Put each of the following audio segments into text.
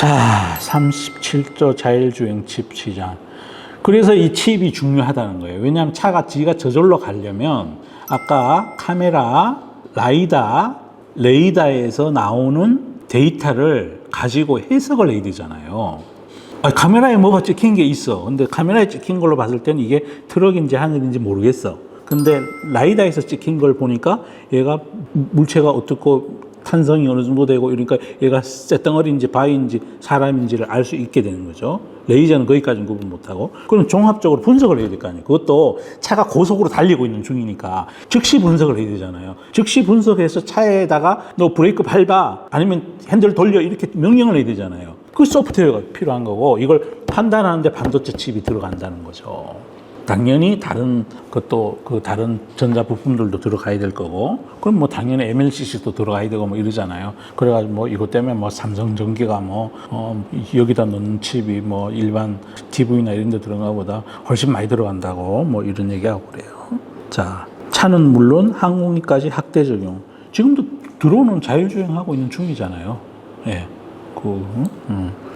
자, 37조 자율주행 칩 시장. 그래서 이 칩이 중요하다는 거예요. 왜냐하면 차가 지가 저절로 가려면 아까 카메라, 라이다, 레이더에서 나오는 데이터를 가지고 해석을 해야 되잖아요. 카메라에 뭐가 찍힌 게 있어. 근데 카메라에 찍힌 걸로 봤을 때는 이게 트럭인지 하늘인지 모르겠어. 근데 라이다에서 찍힌 걸 보니까 얘가 물체가 어떻고 탄성이 어느 정도 되고 그러니까 얘가 쇳덩어리인지 바위인지 사람인지를 알 수 있게 되는 거죠. 레이저는 거기까지는 구분 못하고. 그럼 종합적으로 분석을 해야 될 거 아니에요. 그것도 차가 고속으로 달리고 있는 중이니까 즉시 분석을 해야 되잖아요. 즉시 분석해서 차에다가 너 브레이크 밟아 아니면 핸들 돌려 이렇게 명령을 해야 되잖아요. 그 소프트웨어가 필요한 거고 이걸 판단하는데 반도체 칩이 들어간다는 거죠. 당연히 다른 것도 그 다른 전자 부품들도 들어가야 될 거고, 그럼 뭐 당연히 MLCC도 들어가야 되고 뭐 이러잖아요. 그래가지고 뭐 이것 때문에 뭐 삼성전기가 여기다 넣는 칩이 뭐 일반 TV나 이런 데 들어간 것보다 훨씬 많이 들어간다고 뭐 이런 얘기하고 그래요. 자, 차는 물론 항공기까지 확대 적용. 지금도 드론은 자율주행하고 있는 중이잖아요. 예.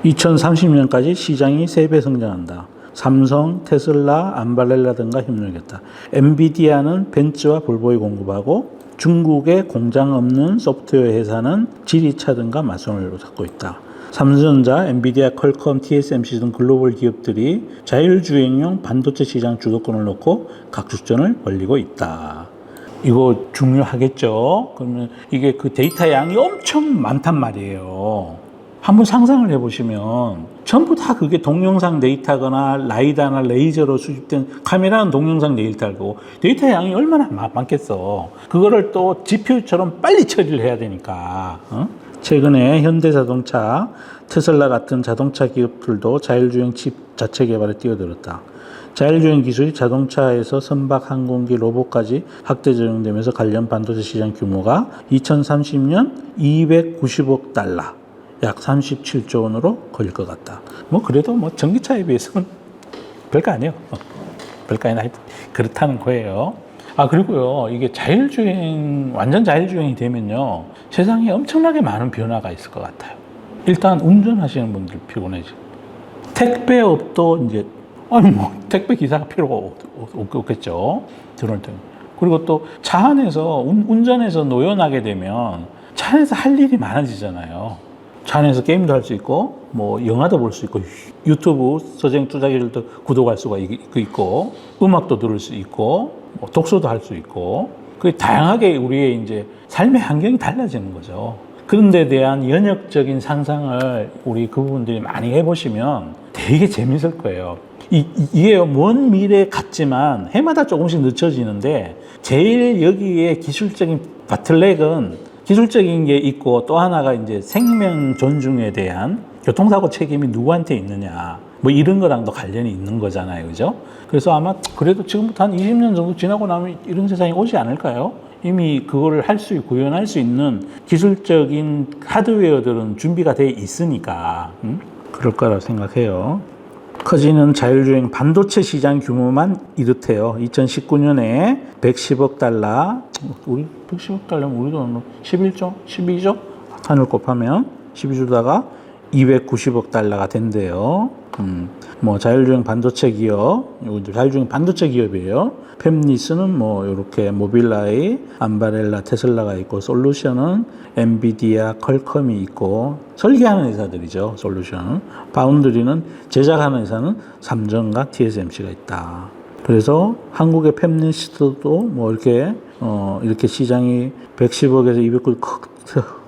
2030년까지 시장이 3배 성장한다. 삼성, 테슬라, 암바렐라 등과 협력했다. 엔비디아는 벤츠와 볼보에 공급하고 중국에 공장 없는 소프트웨어 회사는 지리차 등과 맞선을 잡고 있다. 삼성전자, 엔비디아, 퀄컴, TSMC 등 글로벌 기업들이 자율주행용 반도체 시장 주도권을 놓고 각축전을 벌이고 있다. 이거 중요하겠죠? 그러면 이게 그 데이터 양이 엄청 많단 말이에요. 한번 상상을 해보시면 전부 다 그게 동영상 데이터거나 라이다나 레이저로 수집된 카메라는 동영상 데이터고 데이터 양이 얼마나 많겠어. 그거를 또 GPU처럼 빨리 처리를 해야 되니까. 최근에 현대자동차, 테슬라 같은 자동차 기업들도 자율주행 칩 자체 개발에 뛰어들었다. 자율주행 기술이 자동차에서 선박, 항공기, 로봇까지 확대 적용되면서 관련 반도체 시장 규모가 2030년 290억 달러. 약 37조 원으로 걸릴 것 같다. 뭐 그래도 뭐 전기차에 비해서는 별거 아니에요. 별거 아니라 그렇다는 거예요. 그리고요, 이게 완전 자율주행이 되면요, 세상에 엄청나게 많은 변화가 있을 것 같아요. 일단 운전하시는 분들 피곤해지. 택배업도 이제 택배 기사가 필요가 없겠죠. 드론 때문에. 그리고 또 차 안에서 운전해서 노연하게 되면 차 안에서 할 일이 많아지잖아요. 차 안에서 게임도 할 수 있고, 뭐, 영화도 볼 수 있고, 유튜브 서정 투자기들도 구독할 수가 있고, 음악도 들을 수 있고, 뭐 독서도 할 수 있고, 그 다양하게 우리의 이제 삶의 환경이 달라지는 거죠. 그런 데 대한 연역적인 상상을 우리 그분들이 많이 해보시면 되게 재밌을 거예요. 이게 먼 미래 같지만 해마다 조금씩 늦춰지는데, 제일 여기에 기술적인 바틀렉은 기술적인 게 있고 또 하나가 이제 생명 존중에 대한 교통사고 책임이 누구한테 있느냐 뭐 이런 거랑도 관련이 있는 거잖아요. 그죠? 그래서 아마 그래도 지금부터 한 20년 정도 지나고 나면 이런 세상이 오지 않을까요? 이미 그거를 구현할 수 있는 기술적인 하드웨어들은 준비가 돼 있으니까 그럴 거라고 생각해요. 커지는 자율주행 반도체 시장 규모만 이렇대요. 2019년에 110억 달러, 우리 110억 달러면 우리 돈으로 11조? 12조? 하늘 곱하면 12조다가 290억 달러가 된대요. 뭐 자율주행 반도체 기업, 이거 자율주행 반도체 기업이에요. 팹리스는 뭐 이렇게 모빌라이, 암바렐라, 테슬라가 있고, 솔루션은 엔비디아, 퀄컴이 있고, 설계하는 회사들이죠. 솔루션은. 바운드리는 제작하는 회사는 삼성과 TSMC가 있다. 그래서 한국의 팹리스도 뭐 이렇게 시장이 110억에서 200억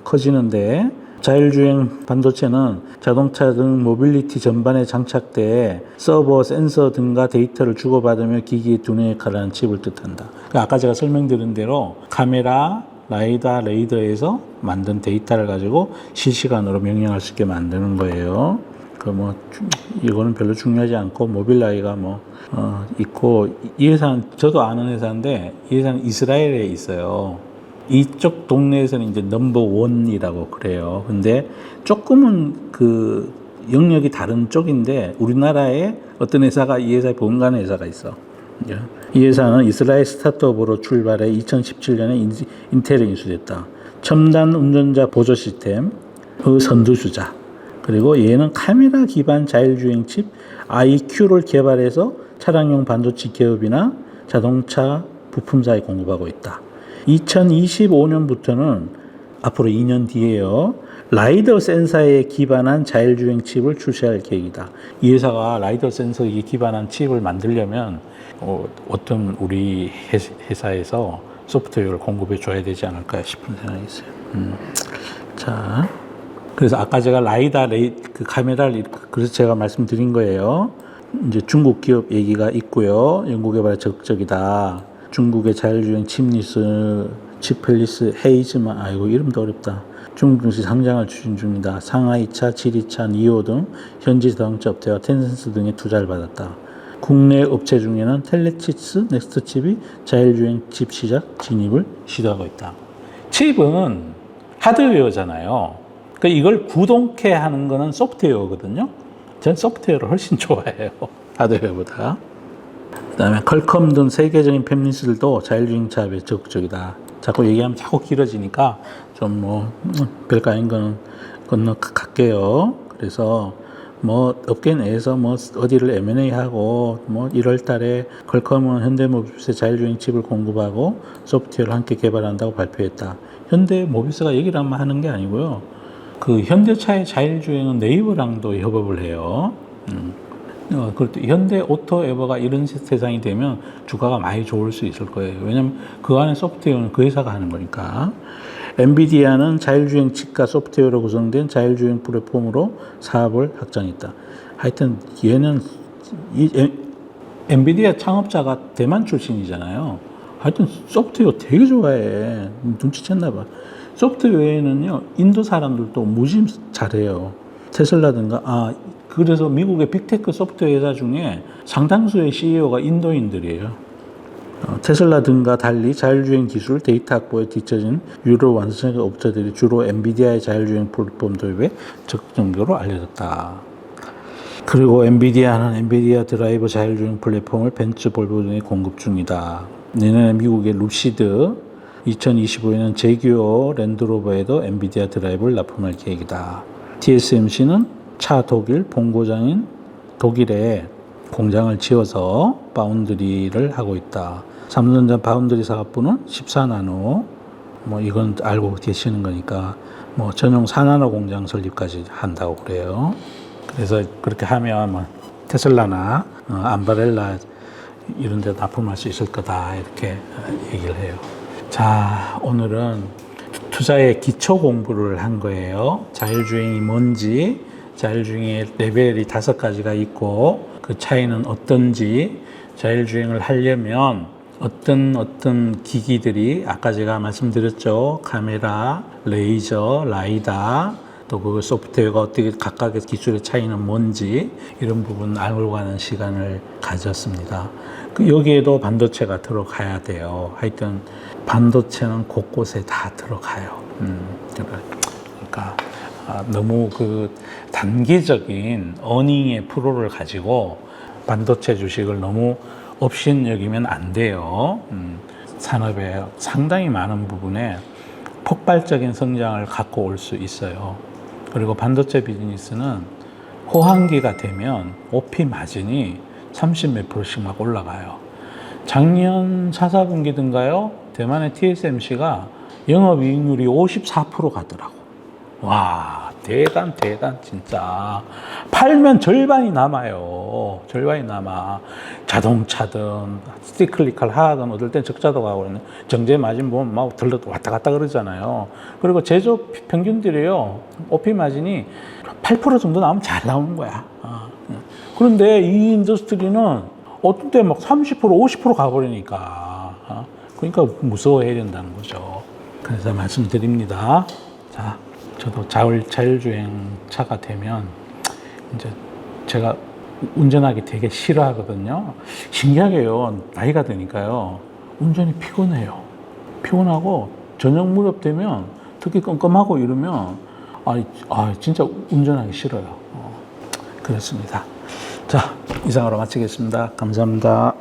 커지는데, 자율주행 반도체는 자동차 등 모빌리티 전반에 장착돼 서버, 센서 등과 데이터를 주고받으며 기기에 두뇌 역할을 하는 칩을 뜻한다. 그러니까 아까 제가 설명드린 대로 카메라, 라이다, 레이더에서 만든 데이터를 가지고 실시간으로 명령할 수 있게 만드는 거예요. 이거는 별로 중요하지 않고 모빌라이가 있고, 이 회사는 저도 아는 회사인데 이 회사는 이스라엘에 있어요. 이쪽 동네에서는 이제 넘버 원이라고 그래요. 근데 조금은 그 영역이 다른 쪽인데 우리나라에 어떤 회사가 이 회사에 본가는 회사가 있어. 이 회사는 이스라엘 스타트업으로 출발해 2017년에 인텔에 인수됐다. 첨단 운전자 보조 시스템의 선두주자. 그리고 얘는 카메라 기반 자율주행 칩 IQ를 개발해서 차량용 반도체 기업이나 자동차 부품사에 공급하고 있다. 2025년부터는 앞으로 2년 뒤에요. 라이더 센서에 기반한 자율주행 칩을 출시할 계획이다. 이 회사가 라이더 센서에 기반한 칩을 만들려면 어떤 우리 회사에서 소프트웨어를 공급해 줘야 되지 않을까 싶은 생각이 있어요. 자, 그래서 아까 제가 그 카메라를 그래서 제가 말씀드린 거예요. 이제 중국 기업 얘기가 있고요. 연구개발에 적극적이다. 중국의 자율주행 칩리스, 치펠리스, 헤이즈만, 아이고 이름도 어렵다. 중국 증시 상장을 추진 중이다. 상하이차, 지리차, 니오 등 현지 자동차 업체와 텐센스 등의 투자를 받았다. 국내 업체 중에는 텔레치스, 넥스트칩이 자율주행 칩 시작 진입을 시도하고 있다. 칩은 하드웨어잖아요. 그러니까 이걸 구동케 하는 거는 소프트웨어거든요. 전 소프트웨어를 훨씬 좋아해요. 하드웨어보다. 그 다음에 퀄컴 등 세계적인 팹리스들도 자율주행 차에 적극적이다. 자꾸 얘기하면 자꾸 길어지니까 좀 별거 아닌 거는 건너갈게요. 그래서 업계 내에서 어디를 M&A 하고 1월 달에 퀄컴은 현대모비스에 자율주행 칩을 공급하고 소프트웨어를 함께 개발한다고 발표했다. 현대모비스가 얘기를 하는 게 아니고요. 그 현대차의 자율주행은 네이버랑도 협업을 해요. 현대 오토 에버가 이런 세상이 되면 주가가 많이 좋을 수 있을 거예요. 왜냐하면 그 안에 소프트웨어는 그 회사가 하는 거니까. 엔비디아는 자율주행 칩과 소프트웨어로 구성된 자율주행 플랫폼으로 사업을 확장했다. 하여튼 얘는 엔비디아 창업자가 대만 출신이잖아요. 하여튼 소프트웨어 되게 좋아해. 눈치챘나 봐. 소프트웨어에는요, 인도 사람들도 무지 잘해요. 테슬라든가, 그래서 미국의 빅테크 소프트웨어 회사 중에 상당수의 CEO가 인도인들이에요. 테슬라 등과 달리 자율주행 기술, 데이터 확보에 뒤처진 유료 완성형 업체들이 주로 엔비디아의 자율주행 플랫폼 도입에 적극 정도로 알려졌다. 그리고 엔비디아는 엔비디아 드라이버 자율주행 플랫폼을 벤츠, 볼보 등에 공급 중이다. 내년에 미국의 루시드, 2025년에는 제규어 랜드로버에도 엔비디아 드라이브를 납품할 계획이다. TSMC는 차 독일 본고장인 독일에 공장을 지어서 파운드리를 하고 있다. 삼성전자 파운드리 사업부는 14나노, 이건 알고 계시는 거니까, 전용 4나노 공장 설립까지 한다고 그래요. 그래서 그렇게 하면 테슬라나 암바렐라 이런 데 납품할 수 있을 거다. 이렇게 얘기를 해요. 자, 오늘은 투자의 기초 공부를 한 거예요. 자율주행이 뭔지, 자율주행의 레벨이 5가지가 있고 그 차이는 어떤지, 자율주행을 하려면 어떤 기기들이 아까 제가 말씀드렸죠. 카메라, 레이저, 라이다, 또 그 소프트웨어가 어떻게 각각의 기술의 차이는 뭔지 이런 부분 알고 가는 시간을 가졌습니다. 여기에도 반도체가 들어가야 돼요. 하여튼 반도체는 곳곳에 다 들어가요. 그러니까 너무 그 단기적인 어닝의 프로를 가지고 반도체 주식을 너무 업신여기면 안 돼요. 산업의 상당히 많은 부분에 폭발적인 성장을 갖고 올 수 있어요. 그리고 반도체 비즈니스는 호황기가 되면 OP 마진이 30몇 %씩 막 올라가요. 작년 4, 4분기든가요? 대만의 TSMC가 영업이익률이 54% 가더라고. 와, 대단 진짜. 팔면 절반이 남아요. 절반이 남아. 자동차든 시클리컬 하든 어떨 땐 적자도 가고 그러네. 정제 마진 보면 막 들러도 왔다 갔다 그러잖아요. 그리고 제조업 평균들이요, OP 마진이 8% 정도 나오면 잘 나오는 거야. 그런데 이 인더스트리는 어떤 때 막 30%, 50% 가버리니까. 그러니까 무서워해야 된다는 거죠. 그래서 말씀드립니다. 자, 저도 자율주행 차가 되면 이제 제가 운전하기 되게 싫어하거든요. 신기하게요, 나이가 드니까요, 운전이 피곤해요. 피곤하고 저녁 무렵 되면 특히 껌껌하고 이러면 진짜 운전하기 싫어요. 그렇습니다. 자, 이상으로 마치겠습니다. 감사합니다.